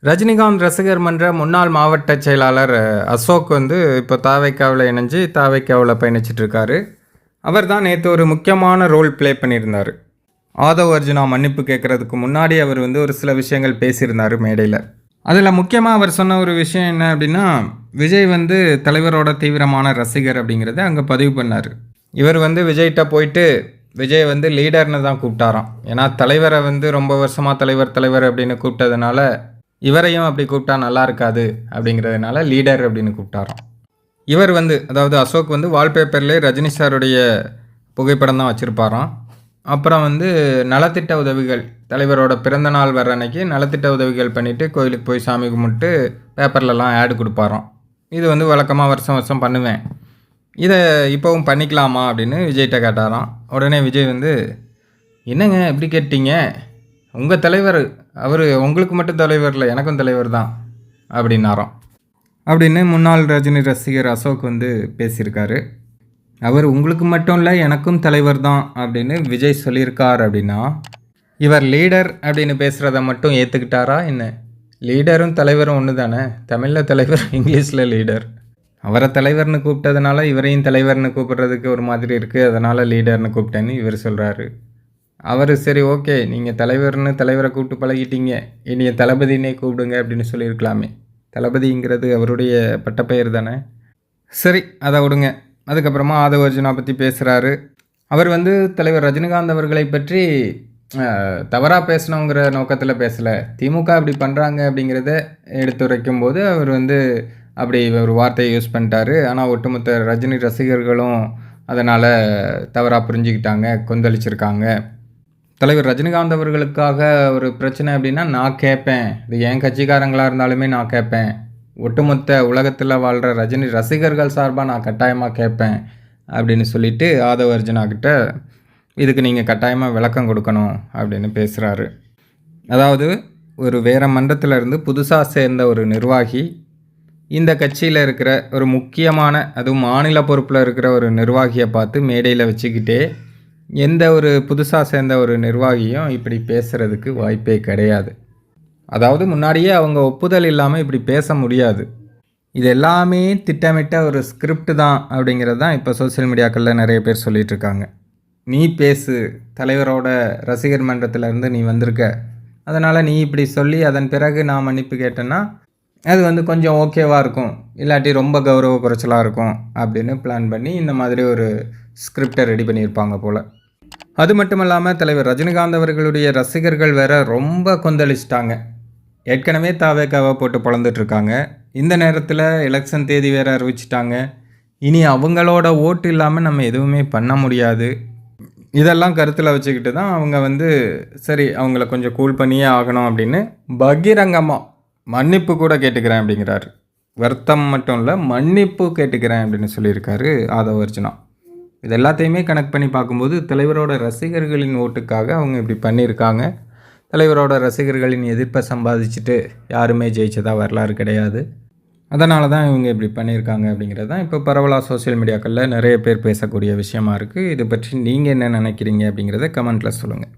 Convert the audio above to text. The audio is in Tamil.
ரஜினிகாந்த் ரசிகர் மன்ற முன்னாள் மாவட்ட செயலாளர் அசோக் வந்து இப்போ தாவைக்காவில் இணைஞ்சு தாவைக்காவில் பயணிச்சிட்டு இருக்காரு. அவர் தான் நேற்று ஒரு முக்கியமான ரோல் ப்ளே பண்ணியிருந்தார். ஆதவ் அர்ஜுனா மன்னிப்பு கேட்குறதுக்கு முன்னாடி அவர் வந்து ஒரு சில விஷயங்கள் பேசியிருந்தார் மேடையில். அதில் முக்கியமாக அவர் சொன்ன ஒரு விஷயம் என்ன அப்படின்னா, விஜய் வந்து தலைவரோட தீவிரமான ரசிகர் அப்படிங்கிறத அங்கே பதிவு பண்ணார். இவர் வந்து விஜய்கிட்ட போயிட்டு விஜய் வந்து லீடர்னு தான் கூப்பிட்டாராம். ஏன்னா தலைவரை வந்து ரொம்ப வருஷமாக தலைவர் அப்படின்னு கூப்பிட்டதுனால இவரையும் அப்படி கூப்பிட்டா நல்லா இருக்காது அப்படிங்கிறதுனால லீடர் அப்படின்னு கூப்பிட்டாராம். இவர் வந்து அதாவது அசோக் வந்து வால்பேப்பர்லேயே ரஜினி சாருடைய புகைப்படம் தான் வச்சுருப்பாராம். அப்புறம் வந்து நலத்திட்ட உதவிகள் தலைவரோட பிறந்த நாள் வர்ற அன்னைக்கு நலத்திட்ட உதவிகள் பண்ணிவிட்டு கோயிலுக்கு போய் சாமி கும்பிட்டு பேப்பர்லலாம் ஆடு கொடுப்பாராம். இது வந்து வழக்கமாக வருஷம் வருஷம் பண்ணுவேன், இதை இப்போவும் பண்ணிக்கலாமா அப்படின்னு விஜய்கிட்ட கேட்டாராம். உடனே விஜய் வந்து, என்னங்க எப்படி கேட்டீங்க, உங்கள் தலைவர் அவர் உங்களுக்கு மட்டும் தலைவர் இல்லை, எனக்கும் தலைவர் தான் அப்படின்னாராம். அப்படின்னு முன்னாள் ரஜினி ரசிகர் அசோக் வந்து பேசியிருக்காரு. அவர் உங்களுக்கு மட்டும் இல்லை எனக்கும் தலைவர் தான் அப்படின்னு விஜய் சொல்லியிருக்கார். அப்படின்னா இவர் லீடர் அப்படின்னு பேசுகிறத மட்டும் ஏற்றுக்கிட்டாரா என்ன? லீடரும் தலைவரும் ஒன்று தானே. தமிழில் தலைவர், இங்கிலீஷில் லீடர். அவரை தலைவர்னு கூப்பிட்டதுனால இவரையும் தலைவர்னு கூப்பிட்றதுக்கு ஒரு மாதிரி இருக்குது, அதனால் லீடர்னு கூப்பிட்டேன்னு இவர் சொல்கிறாரு. அவர் சரி ஓகே, நீங்கள் தலைவரை கூப்பிட்டு பழகிட்டீங்க, இனிய தளபதினே கூப்பிடுங்க அப்படின்னு சொல்லியிருக்கலாமே. தளபதிங்கிறது அவருடைய பட்டப்பெயர் தானே. சரி, அதை விடுங்க. அதுக்கப்புறமா ஆதவ் அர்ஜுனா பற்றி பேசுகிறாரு. அவர் வந்து தலைவர் ரஜினிகாந்த் அவர்களை பற்றி தவறாக பேசணுங்கிற நோக்கத்தில் பேசலை, திமுக அப்படி பண்ணுறாங்க அப்படிங்கிறத எடுத்துரைக்கும் போது அவர் வந்து அப்படி ஒரு வார்த்தையை யூஸ் பண்ணிட்டாரு. ஆனால் ஒட்டுமொத்த ரஜினி ரசிகர்களும் அதனால் தவறாக புரிஞ்சுக்கிட்டாங்க, கொந்தளிச்சிருக்காங்க. தலைவர் ரஜினிகாந்த் அவர்களுக்காக ஒரு பிரச்சனை அப்படின்னா நான் கேட்பேன், இது என் கட்சிக்காரங்களாக இருந்தாலுமே நான் கேட்பேன், ஒட்டுமொத்த உலகத்தில் வாழ்கிற ரஜினி ரசிகர்கள் சார்பாக நான் கட்டாயமாக கேட்பேன் அப்படின்னு சொல்லிட்டு ஆதவ் அர்ஜுனா கிட்ட இதுக்கு நீங்கள் கட்டாயமாக விளக்கம் கொடுக்கணும் அப்படின்னு பேசுகிறாரு. அதாவது ஒரு வேறு மன்றத்திலிருந்து புதுசாக சேர்ந்த ஒரு நிர்வாகி இந்த கட்சியில் இருக்கிற ஒரு முக்கியமான, அதுவும் மாநில பொறுப்பில் இருக்கிற ஒரு நிர்வாகியை பார்த்து மேடையில் வச்சுக்கிட்டே எந்த ஒரு புதுசாக சேர்ந்த ஒரு நிர்வாகியும் இப்படி பேசுகிறதுக்கு வாய்ப்பே கிடையாது. அதாவது முன்னாடியே அவங்க ஒப்புதல் இல்லாமல் இப்படி பேச முடியாது. இது எல்லாமே திட்டமிட்ட ஒரு ஸ்கிரிப்ட் தான் அப்படிங்கிறது தான் இப்போ சோசியல் மீடியாக்களில் நிறைய பேர் சொல்லிகிட்ருக்காங்க. நீ பேசு, தலைவரோட ரசிகர் மன்றத்திலேருந்து நீ வந்திருக்க, அதனால் நீ இப்படி சொல்லி அதன் பிறகு நான் மன்னிப்பு கேட்டேன்னா அது வந்து கொஞ்சம் ஓகேவாக இருக்கும், இல்லாட்டி ரொம்ப கௌரவ குறைச்சலாக இருக்கும் அப்படின்னு பிளான் பண்ணி இந்த மாதிரி ஒரு ஸ்கிரிப்டை ரெடி பண்ணியிருப்பாங்க போல். அது மட்டும் இல்லாமல் தலைவர் ரஜினிகாந்த் அவர்களுடைய ரசிகர்கள் வேறு ரொம்ப கொந்தளிச்சிட்டாங்க. ஏற்கனவே தாவேக்காவை போட்டு பொழந்துட்டுருக்காங்க. இந்த நேரத்தில் எலெக்ஷன் தேதி வேறு அறிவிச்சிட்டாங்க. இனி அவங்களோட ஓட்டு இல்லாமல் நம்ம எதுவுமே பண்ண முடியாது. இதெல்லாம் கருத்தில் வச்சுக்கிட்டு தான் அவங்க வந்து சரி அவங்கள கொஞ்சம் கூல் பண்ணியே ஆகணும் அப்படின்னு பகிரங்கமாக மன்னிப்பு கூட கேட்டுக்கிறேன் அப்படிங்கிறாரு. வருத்தம் மட்டும் இல்லை, மன்னிப்பு கேட்டுக்கிறேன் அப்படின்னு சொல்லியிருக்காரு ஆதவ் அர்ஜுனா. இது எல்லாத்தையுமே கனெக்ட் பண்ணி பார்க்கும்போது தலைவரோட ரசிகர்களின் ஓட்டுக்காக அவங்க இப்படி பண்ணியிருக்காங்க. தலைவரோட ரசிகர்களின் எதிர்ப்பை சம்பாதிச்சுட்டு யாருமே ஜெயிச்சதா வரலாறு கிடையாது. அதனால தான் இவங்க இப்படி பண்ணியிருக்காங்க அப்படிங்கிறது தான் இப்போ பரவலாக சோசியல் மீடியாக்களில் நிறைய பேர் பேசக்கூடிய விஷயமா இருக்குது. இது பற்றி நீங்கள் என்ன நினைக்கிறீங்க அப்படிங்கிறத கமெண்ட்டில் சொல்லுங்கள்.